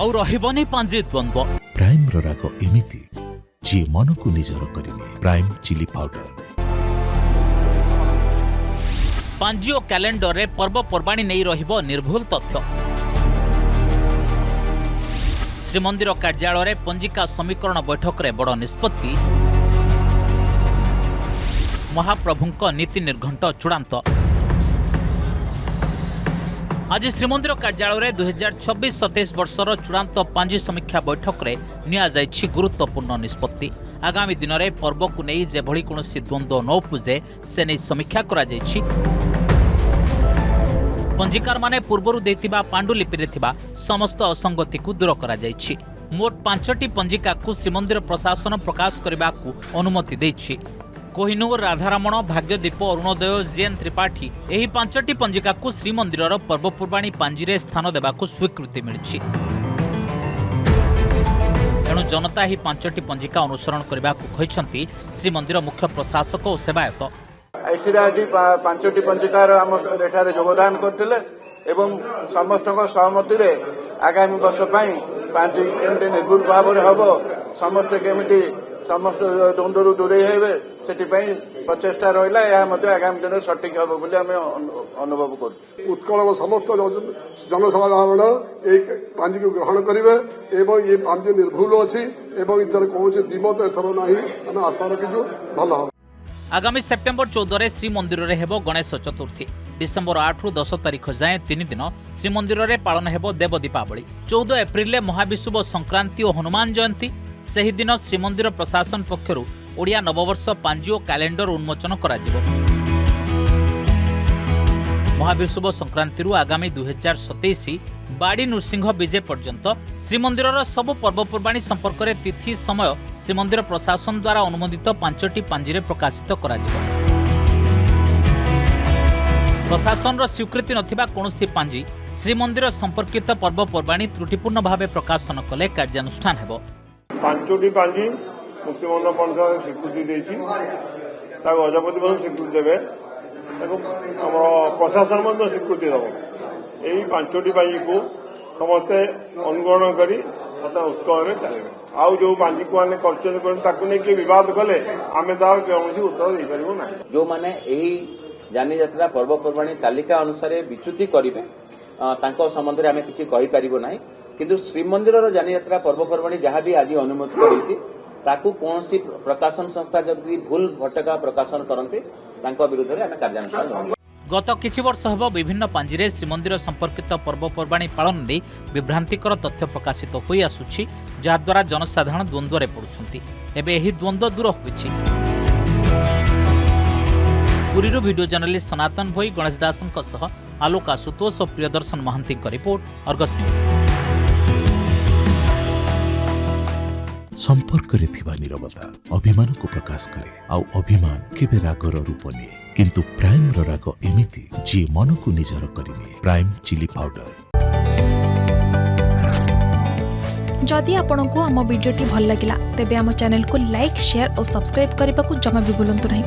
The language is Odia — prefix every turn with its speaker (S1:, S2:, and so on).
S1: ଆଉ ରହିବନି ପାଞ୍ଜି ଦ୍ୱନ୍ଦ୍ୱ।
S2: ପ୍ରାଇମ୍ର ରାଗ ଏମିତି ଯିଏ ମନକୁ ନିଜର କରିନିଏ। Prime chilli powder.
S1: ପାଞ୍ଜି ଓ କ୍ୟାଲେଣ୍ଡରରେ ପର୍ବପର୍ବାଣୀ ନେଇ ରହିବ ନିର୍ଭୁଲ ତଥ୍ୟ। ଶ୍ରୀମନ୍ଦିର କାର୍ଯ୍ୟାଳୟରେ ପଞ୍ଜିକା ସମୀକରଣ ବୈଠକରେ ବଡ଼ ନିଷ୍ପତ୍ତି। ମହାପ୍ରଭୁଙ୍କ ନୀତି ନିର୍ଘଣ୍ଟ ଚୂଡ଼ାନ୍ତ। ଆଜି ଶ୍ରୀମନ୍ଦିର କାର୍ଯ୍ୟାଳୟରେ 2026-27 ବର୍ଷର ଚୂଡ଼ାନ୍ତ ପାଞ୍ଜି ସମୀକ୍ଷା ବୈଠକରେ ନିଆଯାଇଛି ଗୁରୁତ୍ୱପୂର୍ଣ୍ଣ ନିଷ୍ପତ୍ତି। ଆଗାମୀ ଦିନରେ ପର୍ବକୁ ନେଇ ଯେଭଳି କୌଣସି ଦ୍ୱନ୍ଦ୍ୱ ନ ଉପୁଜେ ସେ ନେଇ ସମୀକ୍ଷା କରାଯାଇଛି। ପଞ୍ଜିକାରମାନେ ପୂର୍ବରୁ ଦେଇଥିବା ପାଣ୍ଡୁଲିପିରେ ଥିବା ସମସ୍ତ ଅସଙ୍ଗତିକୁ ଦୂର କରାଯାଇଛି। ମୋଟ 5ଟି ପଞ୍ଜିକାକୁ ଶ୍ରୀମନ୍ଦିର ପ୍ରଶାସନ ପ୍ରକାଶ କରିବାକୁ ଅନୁମତି ଦେଇଛି। କୋହିନୂର, ରାଧାରମଣ, ଭାଗ୍ୟଦୀପ, ଅରୁଣୋଦୟ, ଜିଏନ୍ ତ୍ରିପାଠୀ ଏହି 5ଟି ପଞ୍ଜିକାକୁ ଶ୍ରୀମନ୍ଦିରର ପର୍ବପର୍ବାଣୀ ପାଞ୍ଜିରେ ସ୍ଥାନ ଦେବାକୁ ସ୍ୱୀକୃତି ମିଳିଛି। ତେଣୁ ଜନତା ଏହି 5ଟି ପଞ୍ଜିକା ଅନୁସରଣ କରିବାକୁ କହିଛନ୍ତି ଶ୍ରୀମନ୍ଦିର ମୁଖ୍ୟ ପ୍ରଶାସକ ଓ ସେବାୟତ।
S3: ଏଥିରେ ଆଜି 5ଟି ପଞ୍ଜିକାର ଆମ ଏଠାରେ ଯୋଗଦାନ କରିଥିଲେ ଏବଂ ସମସ୍ତଙ୍କ ସହମତିରେ ଆଗାମୀ ବର୍ଷ ପାଇଁ ପାଞ୍ଜି କେମିତି ନିର୍ଭୁଲ ଭାବରେ ହେବ, ସମସ୍ତେ କେମିତି ସମସ୍ତ ଦ୍ୱନ୍ଦ୍ୱରୁ ଦୂରେଇ ହେବେ ସେଥିପାଇଁ ପ୍ରଚେଷ୍ଟା ରହିଲା। ଏହା ମଧ୍ୟ ଆଗାମୀ ଦିନରେ ସଠିକ୍ ହେବ ବୋଲି ଆମେ ଅନୁଭବ କରୁଛୁ।
S4: ଉତ୍କଳର ସମସ୍ତ ଜନସାଧାରଣ ଏହି ପାଞ୍ଜିକୁ ଗ୍ରହଣ କରିବେ ଏବଂ ଏ ପାଞ୍ଜି ନିର୍ଭୁଲ ଅଛି ଏବଂ ଏଥିରେ କୌଣସି ଦ୍ୱିମତ ଏଥର ନାହିଁ। ଆମେ ଆଶା ରଖିଛୁ ଭଲ ହେବ।
S1: ଆଗାମୀ ସେପ୍ଟେମ୍ବର 14ରେ ଶ୍ରୀମନ୍ଦିରରେ ହେବ ଗଣେଶ ଚତୁର୍ଥୀ। ଡିସେମ୍ବର 8ରୁ 10 ତାରିଖ ଯାଏଁ 3 ଦିନ ଶ୍ରୀମନ୍ଦିରରେ ପାଳନ ହେବ ଦେବ ଦୀପାବଳି। 14 ଏପ୍ରିଲରେ ମହାବିଷୁବ ସଂକ୍ରାନ୍ତି ଓ ହନୁମାନ ଜୟନ୍ତୀ। ସେହିଦିନ ଶ୍ରୀମନ୍ଦିର ପ୍ରଶାସନ ପକ୍ଷରୁ ଓଡ଼ିଆ ନବବର୍ଷ ପାଞ୍ଜି ଓ କ୍ୟାଲେଣ୍ଡର ଉନ୍ମୋଚନ କରାଯିବ। ମହାବିଷୁବ ସଂକ୍ରାନ୍ତିରୁ ଆଗାମୀ 2027 ବାଡ଼ି ନୃସିଂହ ବିଜେ ପର୍ଯ୍ୟନ୍ତ ଶ୍ରୀମନ୍ଦିରର ସବୁ ପର୍ବପର୍ବାଣୀ ସମ୍ପର୍କରେ ତିଥି ସମୟ ଶ୍ରୀମନ୍ଦିର ପ୍ରଶାସନ ଦ୍ୱାରା ଅନୁମୋଦିତ 5ଟି ପାଞ୍ଜିରେ ପ୍ରକାଶିତ କରାଯିବ। ପ୍ରଶାସନର ସ୍ୱୀକୃତି ନଥିବା କୌଣସି ପାଞ୍ଜି ଶ୍ରୀମନ୍ଦିର ସମ୍ପର୍କିତ ପର୍ବପର୍ବାଣୀ ତ୍ରୁଟିପୂର୍ଣ୍ଣ ଭାବେ ପ୍ରକାଶନ କଲେ କାର୍ଯ୍ୟାନୁଷ୍ଠାନ ହେବ।
S5: 5ଟି ପାଞ୍ଜି ମୁକ୍ତିମଣ୍ଡଳ ପରିଷଦ ସ୍ୱୀକୃତି ଦେଇଛି, ତାକୁ ଗଜପତି ମଧ୍ୟ ସ୍ୱୀକୃତି ଦେବେ, ତାକୁ ଆମର ପ୍ରଶାସନ ମଧ୍ୟ ସ୍ୱୀକୃତି ଦେବ। ଏହି 5ଟି ପାଞ୍ଜିକୁ ସମସ୍ତେ ଅନୁଗମନ କରି ଉତ୍କଳରେ ଚାଲିବେ। ଆଉ ଯୋଉ ପାଞ୍ଜିକୁ ମାନେ କରିଛନ୍ତି ତାକୁ ନେଇକି ବିବାଦ କଲେ ଆମେ ତାର କୌଣସି ଉତ୍ତର ଦେଇପାରିବୁ ନାହିଁ।
S6: ଯୋଉମାନେ ଏହି ଯାନିଯାତ୍ରା ପର୍ବପର୍ବାଣୀ ତାଲିକା ଅନୁସାରେ ବିଚ୍ୟୁତି କରିବେ ତାଙ୍କ ସମ୍ବନ୍ଧରେ ଆମେ କିଛି କହିପାରିବୁ ନାହିଁ। କିନ୍ତୁ ଶ୍ରୀମନ୍ଦିରର ଯାନିଯାତ୍ରା ପର୍ବପର୍ବାଣୀ ଯାହା ବି ଆଜି ଅନୁମୋଦିତ ହୋଇଛି ତାକୁ କୌଣସି ପ୍ରକାଶନ ସଂସ୍ଥା ଯଦି ଭୁଲ ଭଟକା ପ୍ରକାଶନ କରନ୍ତି ତାଙ୍କ ବିରୁଦ୍ଧରେ ଆମେ କାର୍ଯ୍ୟାନୁଷ୍ଠାନ ନେବୁ।
S1: ଗତ କିଛି ବର୍ଷ ହେବ ବିଭିନ୍ନ ପାଞ୍ଜିରେ ଶ୍ରୀମନ୍ଦିର ସମ୍ପର୍କିତ ପର୍ବପର୍ବାଣୀ ପାଳନ ନେଇ ବିଭ୍ରାନ୍ତିକର ତଥ୍ୟ ପ୍ରକାଶିତ ହୋଇ ଆସୁଛି, ଯାହାଦ୍ୱାରା ଜନସାଧାରଣ ଦ୍ୱନ୍ଦ୍ୱରେ ପଡୁଛନ୍ତି। ଏବେ ଏହି ଦ୍ୱନ୍ଦ୍ୱ ଦୂର ହୋଇଛି। ପୁରୀରୁ ଭିଡିଓ ଜର୍ଣ୍ଣାଲିଷ୍ଟ ସନାତନ ଭୋଇ, ଗଣେଶ ଦାସଙ୍କ ସହ ଆଲୋକ ଆଶୁତୋଷ ଓ ପ୍ରିୟଦର୍ଶନ ମହାନ୍ତିଙ୍କ ରିପୋର୍ଟ, ଅର୍ଗସ୍ ନ୍ୟୁଜ୍।
S2: ସମ୍ପର୍କରେ ଥିବା ନିରବତା ଅଭିମାନକୁ ପ୍ରକାଶ କରେ, ଆଉ ଅଭିମାନ କେବେ ରାଗର ରୂପ ନିଏ। କିନ୍ତୁ ପ୍ରାଇମ୍ର ରାଗ ଏମିତି ଯିଏ ମନକୁ ନିଜର କରିନିଏ। Prime chilli powder.
S7: जदि आपंक आम भिडी भल लगा तेब आम चैनल को लाइक, शेयर और सब्सक्राइब करने को जमा भी भूलु नहीं।